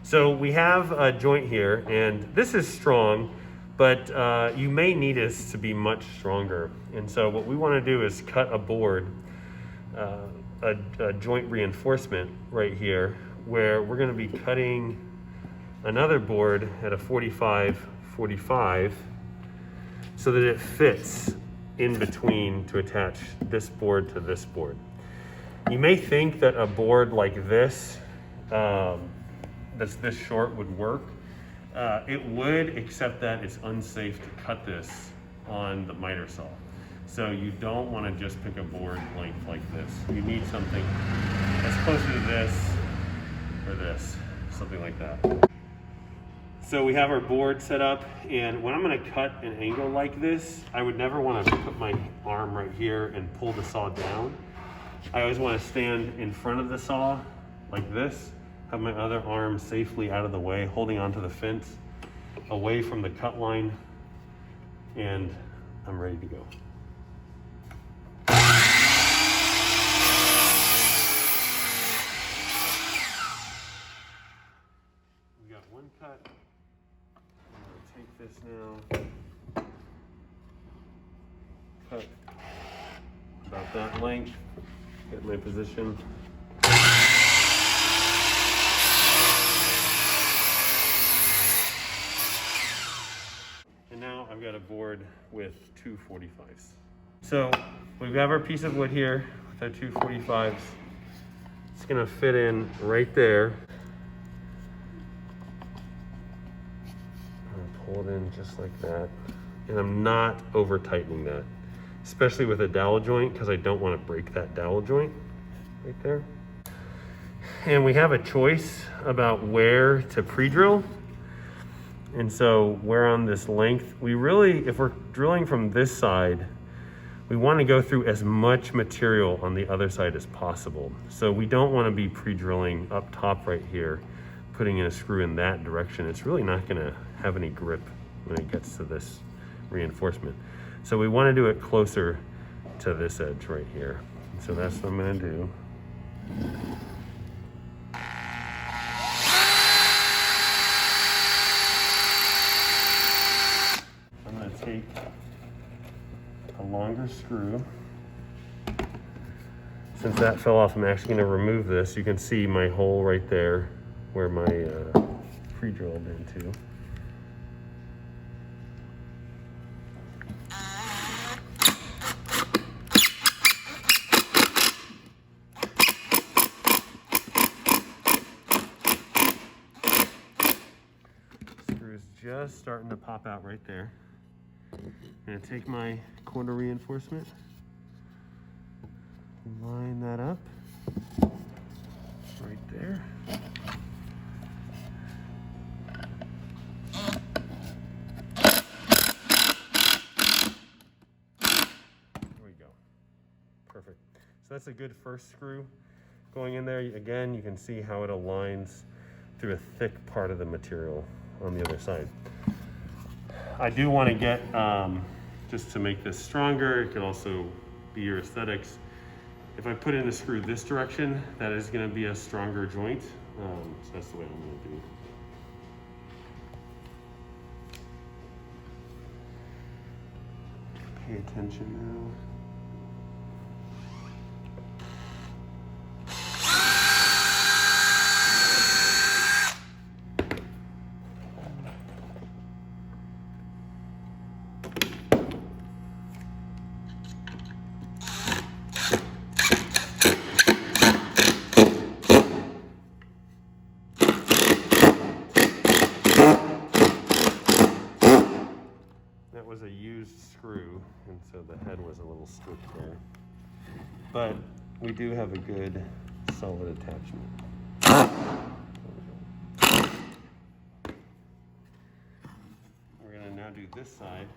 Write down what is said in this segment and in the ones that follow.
So we have a joint here, and this is strong, but you may need this to be much stronger. And so what we want to do is cut a board, a joint reinforcement right here, where we're going to be cutting another board at a 45/45 so that it fits in between to attach this board to this board. You may think that a board like this, that's this short, would work. It would, except that it's unsafe to cut this on the miter saw. So you don't want to just pick a board length like this. You need something that's closer to this or this, something like that. So we have our board set up, and when I'm going to cut an angle like this, I would never want to put my arm right here and pull the saw down. I always want to stand in front of the saw like this, have my other arm safely out of the way, holding onto the fence, away from the cut line, and I'm ready to go. We got one cut. I'm gonna take this now, cut about that length, get my position. And now I've got a board with two 45s. So we have our piece of wood here with our two 45s. It's gonna fit in right there. I'm gonna pull it in just like that. And I'm not over tightening that, especially with a dowel joint, because I don't want to break that dowel joint right there. And we have a choice about where to pre-drill. And so we're on this length. We really, if we're drilling from this side, we want to go through as much material on the other side as possible. So we don't want to be pre-drilling up top right here, putting in a screw in that direction. It's really not going to have any grip when it gets to this reinforcement. So we want to do it closer to this edge right here. So that's what I'm going to do. I'm going to take a longer screw. Since that fell off, I'm actually going to remove this. You can see my hole right there where my pre-drilled into. Screw's just starting to pop out right there. I'm going to take my corner reinforcement, line that up right there. There we go. Perfect. So that's a good first screw going in there. Again, you can see how it aligns through a thick part of the material on the other side. I do want to get, just to make this stronger, it could also be your aesthetics. If I put in a screw this direction, that is going to be a stronger joint. So that's the way I'm going to do it. Pay attention now. That was a used screw, and so the head was a little stripped there. But we do have a good solid attachment. We're going to now do this side.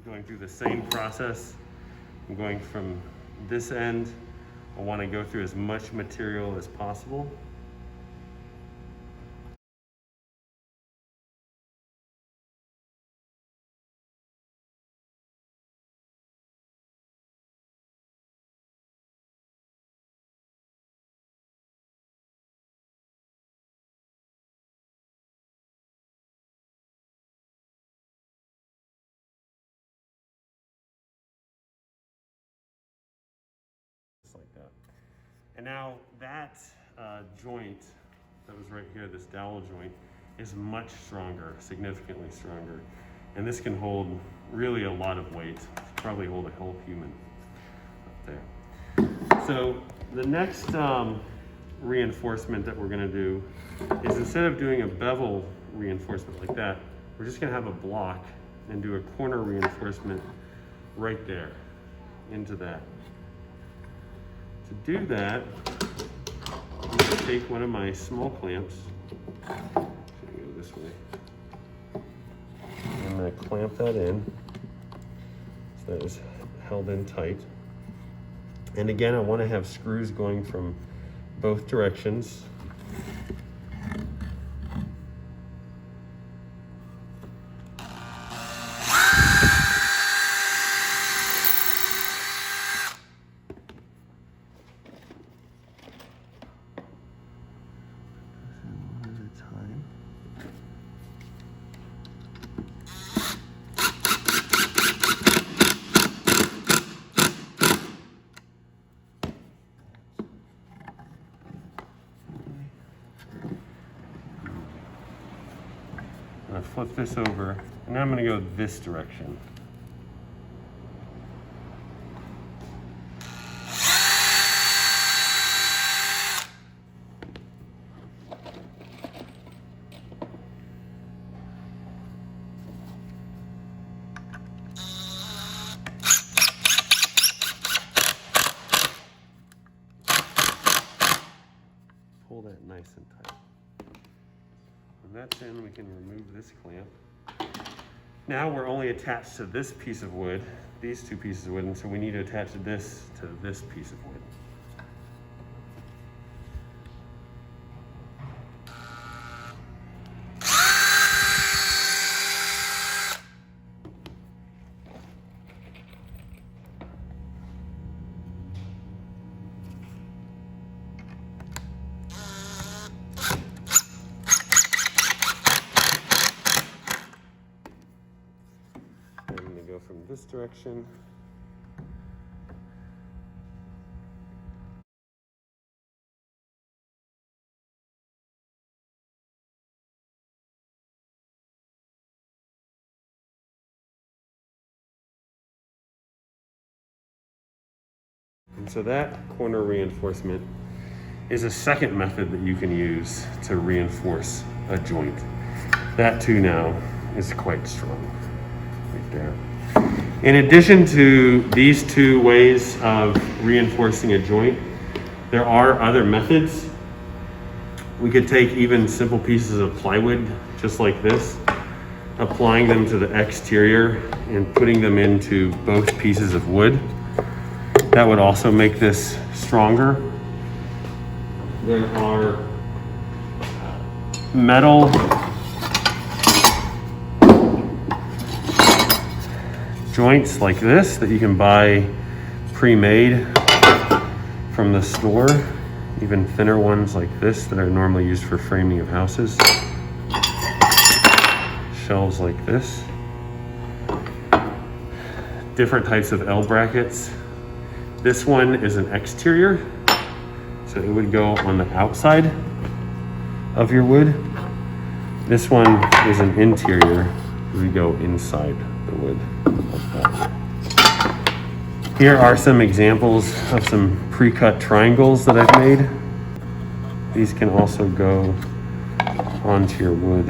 Going through the same process. I'm going from this end. I want to go through as much material as possible. And now that joint that was right here, this dowel joint, is much stronger, significantly stronger. And this can hold really a lot of weight. Probably hold a whole human up there. So the next reinforcement that we're gonna do is, instead of doing a bevel reinforcement like that, we're just gonna have a block and do a corner reinforcement right there into that. To do that, I'm gonna take one of my small clamps. Should go this way. I'm gonna clamp that in so that is held in tight. And again, I want to have screws going from both directions. I'm gonna flip this over, and now I'm gonna go this direction. Pull that nice and tight. When that's in, we can remove this clamp. Now we're only attached to this piece of wood, these two pieces of wood, and so we need to attach this to this piece of wood. Go from this direction. And so that corner reinforcement is a second method that you can use to reinforce a joint. That too now is quite strong right there. In addition to these two ways of reinforcing a joint, there are other methods. We could take even simple pieces of plywood, just like this, applying them to the exterior and putting them into both pieces of wood. That would also make this stronger. There are metal joints like this that you can buy pre-made from the store, even thinner ones like this that are normally used for framing of houses. Shelves like this. Different types of L brackets. This one is an exterior, so it would go on the outside of your wood. This one is an interior, it would go inside the wood. Here are some examples of some pre-cut triangles that I've made. These can also go onto your wood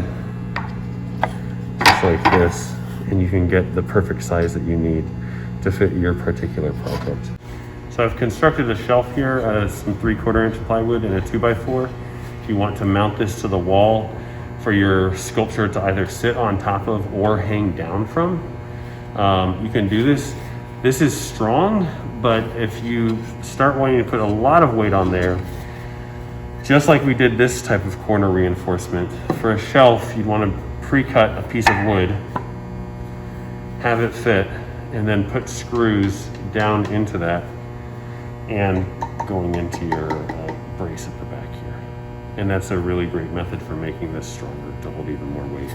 just like this, and you can get the perfect size that you need to fit your particular project. So I've constructed a shelf here out of some 3/4 inch plywood and a 2x4. If you want to mount this to the wall for your sculpture to either sit on top of or hang down from, you can do this. This is strong, but if you start wanting to put a lot of weight on there, just like we did this type of corner reinforcement, for a shelf, you'd want to pre-cut a piece of wood, have it fit, and then put screws down into that and going into your brace at the back here. And that's a really great method for making this stronger to hold even more weight.